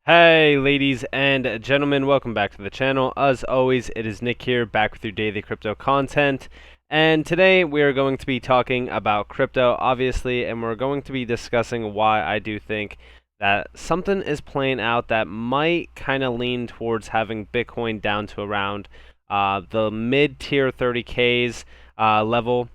Hey ladies and gentlemen, welcome back to the channel. As always, it is Nick here, back with your daily crypto content. And today we are going to be talking about crypto, obviously, and we're going to be discussing why I do think that something is playing out that might kind of lean towards having Bitcoin down to around the mid-tier 30Ks level.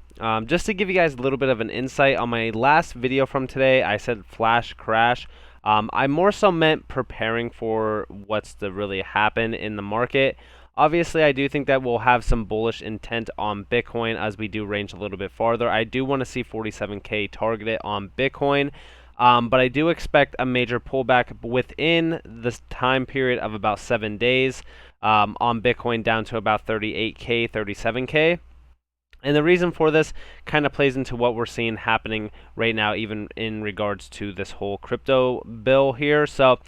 Just to give you guys a little bit of an insight, on my last video from today, I said flash crash. I more so meant preparing for what's to really happen in the market. Obviously, I do think that we'll have some bullish intent on Bitcoin as we do range a little bit farther. I do want to see 47K targeted on Bitcoin, but I do expect a major pullback within this time period of about 7 days on Bitcoin down to about 38K, 37K. And the reason for this kind of plays into what we're seeing happening right now, even in regards to this whole crypto bill here. So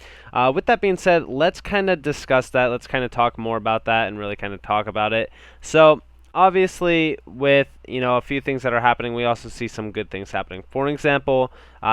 with that being said, let's kind of discuss that. Let's kind of talk more about that and really kind of talk about it. So obviously, with a few things that are happening, we also see some good things happening. For example,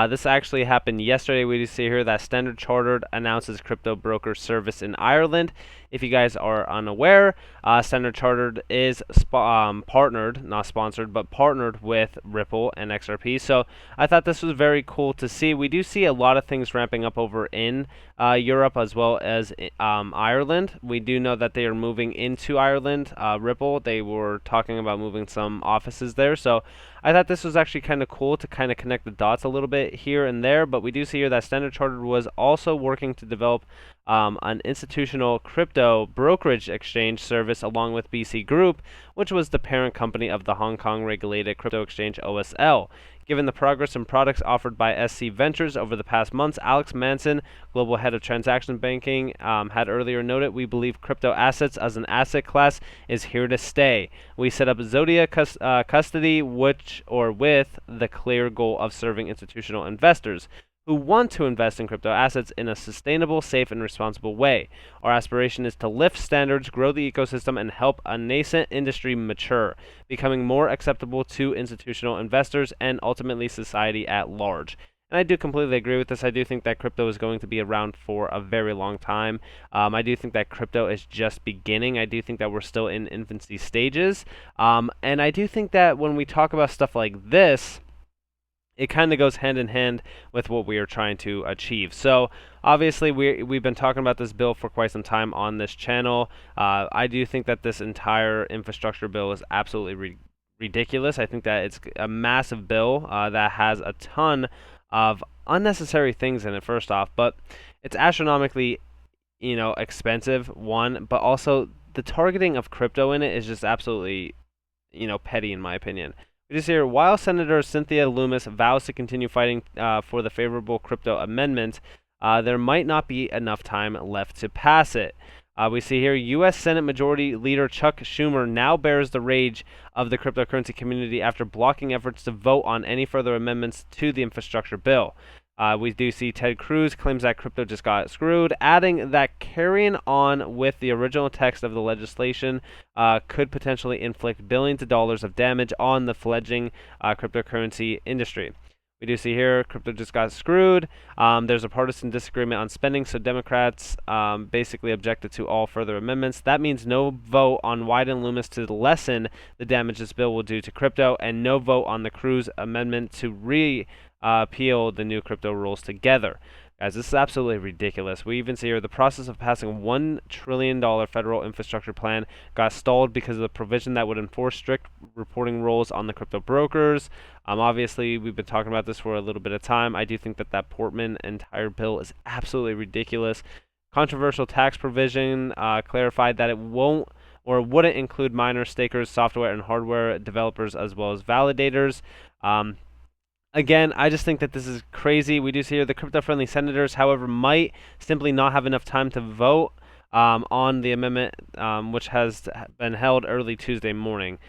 this actually happened yesterday. We do see here that Standard Chartered announces crypto broker service in Ireland. If you guys are unaware, Standard Chartered is partnered, not sponsored, but partnered with Ripple and XRP. So I thought this was very cool to see. We do see a lot of things ramping up over in Europe as well as Ireland. We do know that they are moving into Ireland. Ripple, they were talking about moving some offices there. So I thought this was actually kind of cool to kind of connect the dots a little bit here and there. But we do see here that Standard Chartered was also working to develop an institutional crypto brokerage exchange service along with BC Group, which was the parent company of the Hong Kong regulated crypto exchange OSL. Given the progress in products offered by SC Ventures over the past months, Alex Manson, global head of transaction banking, had earlier noted, "We believe crypto assets as an asset class is here to stay. We set up Zodia Custody, with the clear goal of serving institutional investors who want to invest in crypto assets in a sustainable, safe, and responsible way. Our aspiration is to lift standards, grow the ecosystem, and help a nascent industry mature, becoming more acceptable to institutional investors and ultimately society at large." And I do completely agree with this. I do think that crypto is going to be around for a very long time. I do think that crypto is just beginning. I do think that we're still in infancy stages. And I do think that when we talk about stuff like this, it kind of goes hand in hand with what we are trying to achieve. So obviously we've been talking about this bill for quite some time on this channel. I do think that this entire infrastructure bill is absolutely ridiculous. I think that it's a massive bill that has a ton of unnecessary things in it, first off, but it's astronomically expensive, one, but also the targeting of crypto in it is just absolutely petty in my opinion. We just hear, while Senator Cynthia Lummis vows to continue fighting for the favorable crypto amendment, there might not be enough time left to pass it. We see here, U.S. Senate Majority Leader Chuck Schumer now bears the rage of the cryptocurrency community after blocking efforts to vote on any further amendments to the infrastructure bill. We do see Ted Cruz claims that crypto just got screwed, adding that carrying on with the original text of the legislation could potentially inflict billions of dollars of damage on the fledgling cryptocurrency industry. We do see here, crypto just got screwed. There's a partisan disagreement on spending, so Democrats basically objected to all further amendments. That means no vote on Wyden Loomis to lessen the damage this bill will do to crypto, and no vote on the Cruz amendment to repeal the new crypto rules together. Guys, this is absolutely ridiculous. We even see here the process of passing $1 trillion federal infrastructure plan got stalled because of the provision that would enforce strict reporting rules on the crypto brokers. Obviously, we've been talking about this for a little bit of time. I do think that Portman entire bill is absolutely ridiculous. Controversial tax provision clarified that it won't or wouldn't include miners, stakers, software and hardware developers, as well as validators. Again, I just think that this is crazy. We do see here the crypto-friendly senators, however, might simply not have enough time to vote on the amendment, which has been held early Tuesday morning.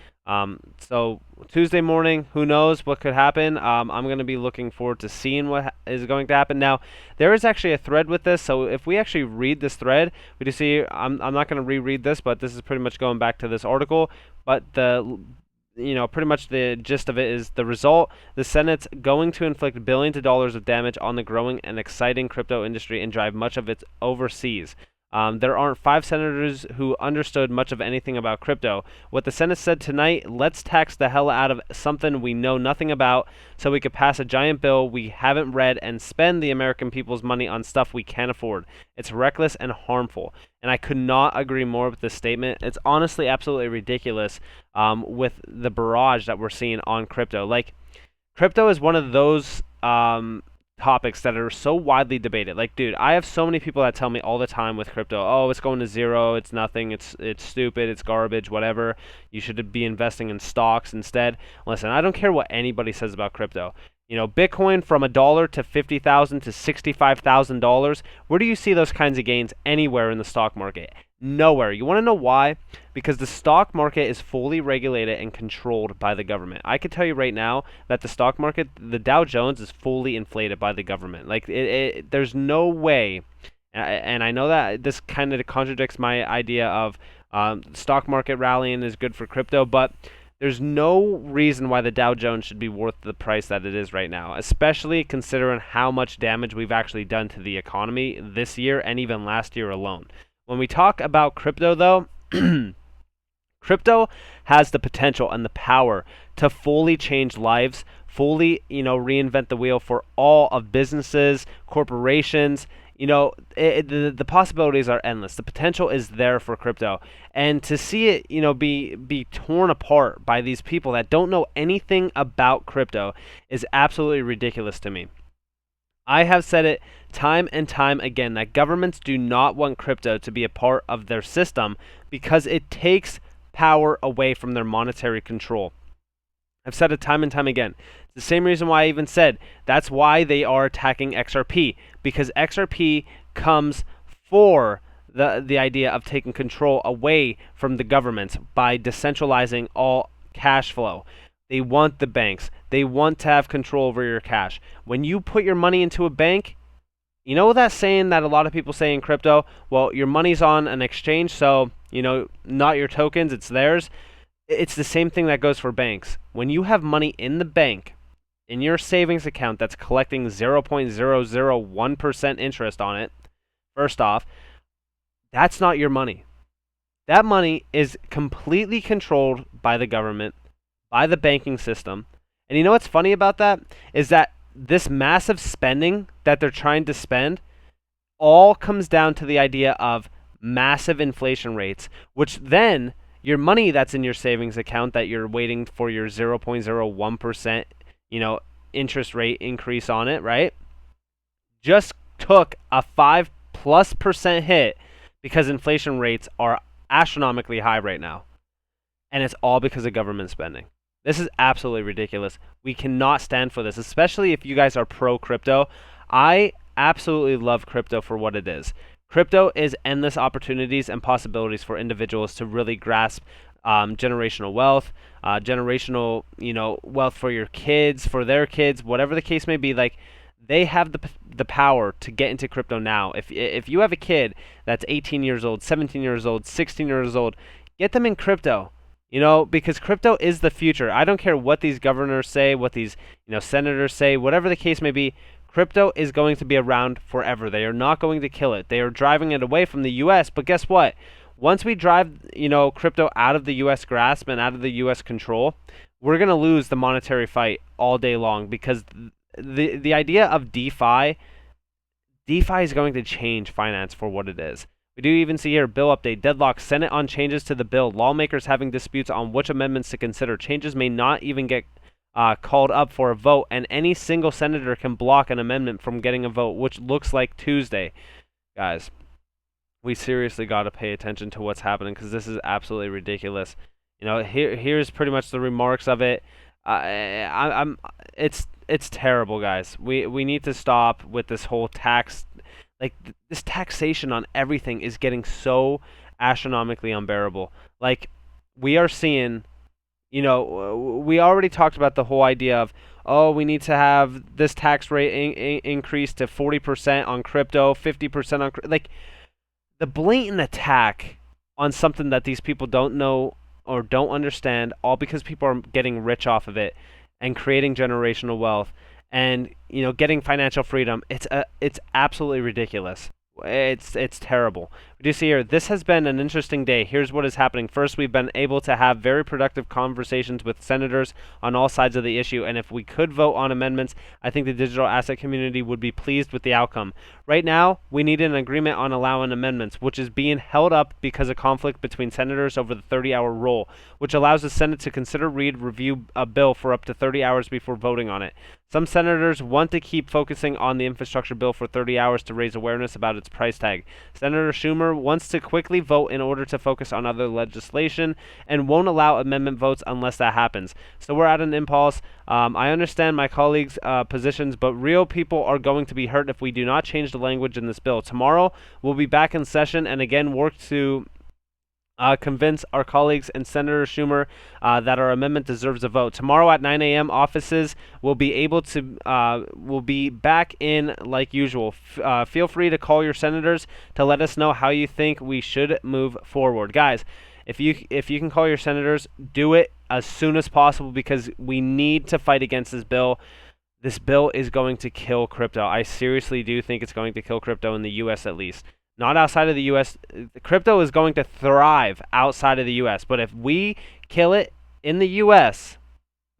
So Tuesday morning, who knows what could happen. I'm going to be looking forward to seeing what is going to happen. Now, there is actually a thread with this, so if we actually read this thread, we do see, I'm not going to reread this, but this is pretty much going back to this article, but pretty much the gist of it is the result. The Senate's going to inflict billions of dollars of damage on the growing and exciting crypto industry and drive much of it overseas. There aren't 5 senators who understood much of anything about crypto. What the Senate said tonight, let's tax the hell out of something we know nothing about so we could pass a giant bill we haven't read and spend the American people's money on stuff we can't afford. It's reckless and harmful. And I could not agree more with this statement. It's honestly absolutely ridiculous with the barrage that we're seeing on crypto. Like, crypto is one of those topics that are so widely debated. Like, dude, I have so many people that tell me all the time with crypto, oh, it's going to zero, it's nothing, it's stupid, it's garbage, whatever. You should be investing in stocks instead. Listen, I don't care what anybody says about crypto. Bitcoin from $1 to $50,000 to $65,000. Where do you see those kinds of gains anywhere in the stock market? Nowhere. You want to know why? Because the stock market is fully regulated and controlled by the government. I can tell you right now that the stock market, the Dow Jones, is fully inflated by the government. Like, there's no way, and I know that this kind of contradicts my idea of stock market rallying is good for crypto, but there's no reason why the Dow Jones should be worth the price that it is right now, especially considering how much damage we've actually done to the economy this year and even last year alone. When we talk about crypto, though, crypto has the potential and the power to fully change lives, fully, reinvent the wheel for all of businesses, corporations. The possibilities are endless. The potential is there for crypto. And to see it, be torn apart by these people that don't know anything about crypto is absolutely ridiculous to me. I have said it time and time again that governments do not want crypto to be a part of their system because it takes power away from their monetary control. I've said it time and time again. It's the same reason why I even said that's why they are attacking XRP, because XRP comes for the idea of taking control away from the governments by decentralizing all cash flow. They want the banks. They want to have control over your cash. When you put your money into a bank, you know that saying that a lot of people say in crypto, well, your money's on an exchange, so, not your tokens, it's theirs. It's the same thing that goes for banks. When you have money in the bank, in your savings account that's collecting 0.001% interest on it, first off, that's not your money. That money is completely controlled by the government, by the banking system. And you know what's funny about that is that this massive spending that they're trying to spend all comes down to the idea of massive inflation rates, which then your money that's in your savings account that you're waiting for your 0.01%, interest rate increase on it, right? Just took a 5+% hit because inflation rates are astronomically high right now. And it's all because of government spending. This is absolutely ridiculous. We cannot stand for this, especially if you guys are pro-crypto. I absolutely love crypto for what it is. Crypto is endless opportunities and possibilities for individuals to really grasp generational wealth, wealth for your kids, for their kids, whatever the case may be. Like, they have the power to get into crypto now. If you have a kid that's 18 years old, 17 years old, 16 years old, get them in crypto. Because crypto is the future. I don't care what these governors say, what these, senators say, whatever the case may be. Crypto is going to be around forever. They are not going to kill it. They are driving it away from the U.S. But guess what? Once we drive, crypto out of the U.S. grasp and out of the U.S. control, we're going to lose the monetary fight all day long, because the idea of DeFi is going to change finance for what it is. We do even see here, bill update, deadlock, Senate on changes to the bill, lawmakers having disputes on which amendments to consider. Changes may not even get called up for a vote, and any single senator can block an amendment from getting a vote, which looks like Tuesday. Guys, we seriously got to pay attention to what's happening, because this is absolutely ridiculous. Here's pretty much the remarks of it. It's terrible, guys. We need to stop with this whole tax. Like, this taxation on everything is getting so astronomically unbearable. Like, we are seeing, we already talked about the whole idea of, we need to have this tax rate increase to 40% on crypto, 50% on like, the blatant attack on something that these people don't know or don't understand, all because people are getting rich off of it and creating generational wealth and getting financial freedom. It's absolutely ridiculous. It's terrible. We do see here, this has been an interesting day. Here's what is happening. First, we've been able to have very productive conversations with senators on all sides of the issue, and if we could vote on amendments, I think the digital asset community would be pleased with the outcome. Right now, we need an agreement on allowing amendments, which is being held up because of conflict between senators over the 30-hour rule, which allows the Senate to consider review a bill for up to 30 hours before voting on it. Some senators want to keep focusing on the infrastructure bill for 30 hours to raise awareness about its price tag. Senator Schumer wants to quickly vote in order to focus on other legislation and won't allow amendment votes unless that happens. So we're at an impasse. I understand my colleagues' positions, but real people are going to be hurt if we do not change the language in this bill. Tomorrow, we'll be back in session and again work to convince our colleagues and Senator Schumer that our amendment deserves a vote. Tomorrow at 9 a.m. offices will be able to will be back in like usual. Feel free to call your senators to let us know how you think we should move forward, guys. If you can call your senators, do it as soon as possible because we need to fight against this bill. This bill is going to kill crypto. I seriously do think it's going to kill crypto in the U.S. at least. Not outside of the U.S. Crypto is going to thrive outside of the U.S. But if we kill it in the U.S.,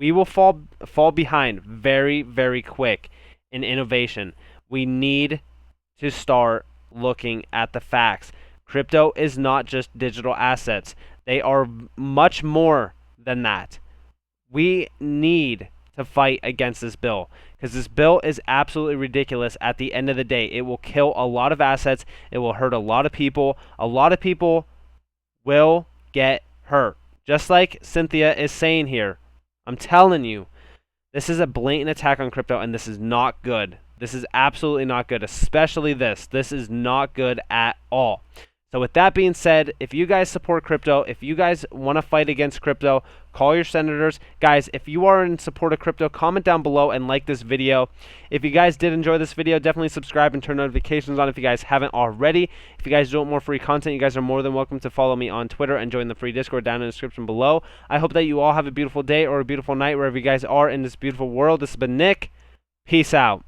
we will fall behind very, very quick in innovation. We need to start looking at the facts. Crypto is not just digital assets. They are much more than that. We need to fight against this bill because this bill is absolutely ridiculous. At the end of the day, it will kill a lot of assets. It will hurt a lot of people. A lot of people will get hurt, just like Cynthia is saying here. I'm telling you, this is a blatant attack on crypto, and this is not good. This is absolutely not good, especially this. This is not good at all. So with that being said, if you guys support crypto, if you guys want to fight against crypto, call your senators. Guys, if you are in support of crypto, comment down below and like this video. If you guys did enjoy this video, definitely subscribe and turn notifications on if you guys haven't already. If you guys want more free content, you guys are more than welcome to follow me on Twitter and join the free Discord down in the description below. I hope that you all have a beautiful day or a beautiful night wherever you guys are in this beautiful world. This has been Nick. Peace out.